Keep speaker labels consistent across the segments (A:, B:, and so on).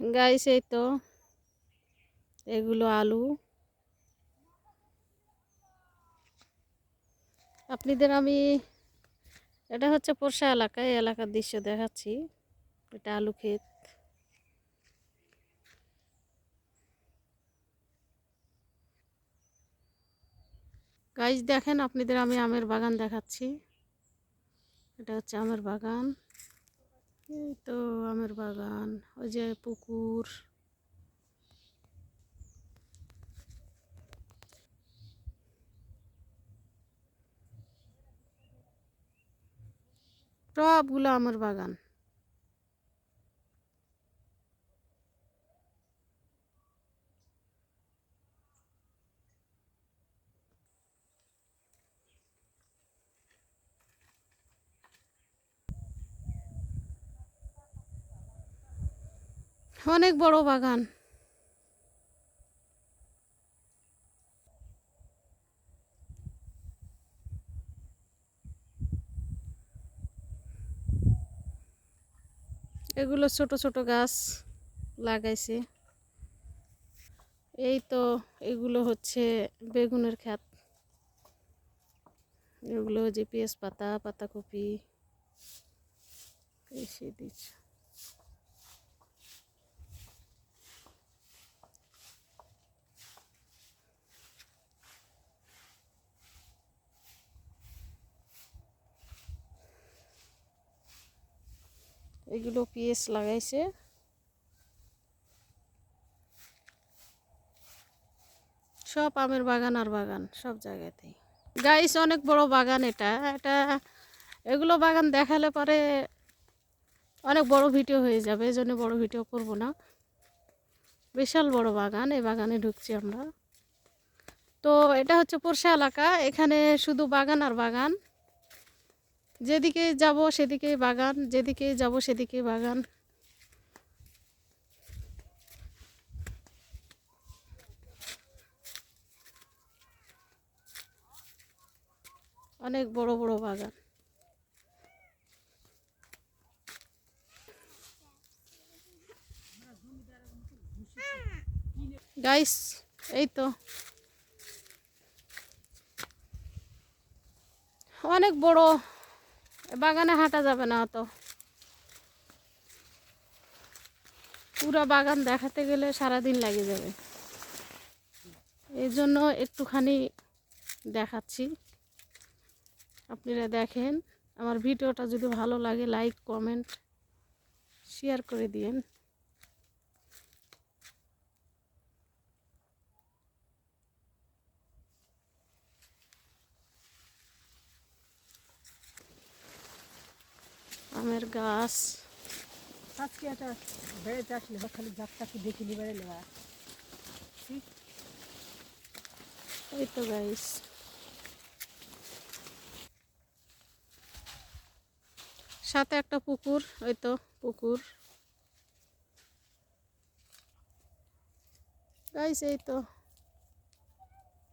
A: Guys এই তো এগুলো আলু। আপনাদের আমি এটা হচ্ছে পোরশা এলাকায় এলাকার দৃশ্য দেখাচ্ছি। এটা আলু ক্ষেত। গাইস দেখেন আপনাদের আমি আমের বাগান দেখাচ্ছি। এটা হচ্ছে আমের বাগান। এই তো আমের বাগান, ওই যে পুকুর। সবগুলো আমের বাগান। অনেক বড় বাগান। এগুলো ছোট ছোট গাছ লাগাইছে। এই তো এগুলো হচ্ছে বেগুনের ক্ষেত। এগুলো যে পেঁয়াজ পাতা, পাতাকপি এসে দিচ্ছে। এগুলো পেঁয়াজ লাগাইছে। সব আমের বাগান আর বাগান সব জায়গাতেই। গাইস অনেক বড় বাগান এটা। এগুলো বাগান দেখালে পরে অনেক বড় ভিডিও হয়ে যাবে, এজন্য বড় ভিডিও করব না। বিশাল বড় বাগান, এই বাগানে ঢুকছি আমরা। তো এটা হচ্ছে পোরশা এলাকা, এখানে শুধু বাগান আর বাগান। যেদিকে যাব সেদিকেই বাগান, যেদিকে যাব সেদিকেই বাগান। অনেক বড় বড় বাগান। গাইস এই তো অনেক বড় বাগানে, হাঁটা যাবে না তো। পুরো বাগান দেখাতে গেলে সারাদিন লেগে যাবে, এই জন্য একটুখানি দেখাচ্ছি। আপনারা দেখেন। আমার ভিডিওটা যদি ভালো লাগে লাইক কমেন্ট শেয়ার করে দিন। আমের গাছ।
B: আজকে একটা বেড়াতে আসলে বা খালি যাত্রাকে দেখে নিয়ে বেড়ালে বা
A: এই তো গাইস সাথে একটা পুকুর, ওই তো পুকুর। গাইস এই তো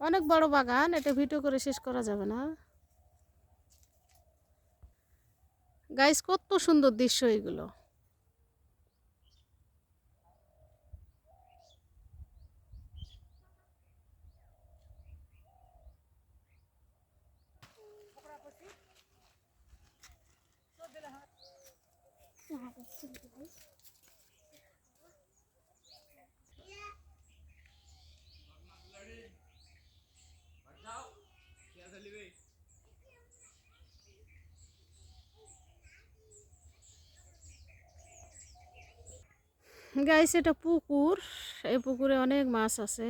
A: অনেক বড় বাগান, এটা ভিডিও করে শেষ করা যাবে না। গাইস কত সুন্দর দৃশ্য এগুলো। গাইস এটা পুকুর, এই পুকুরে অনেক মাছ আছে।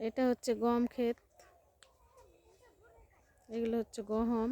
A: এটা হচ্ছে গম ক্ষেত, এগুলো হচ্ছে গম।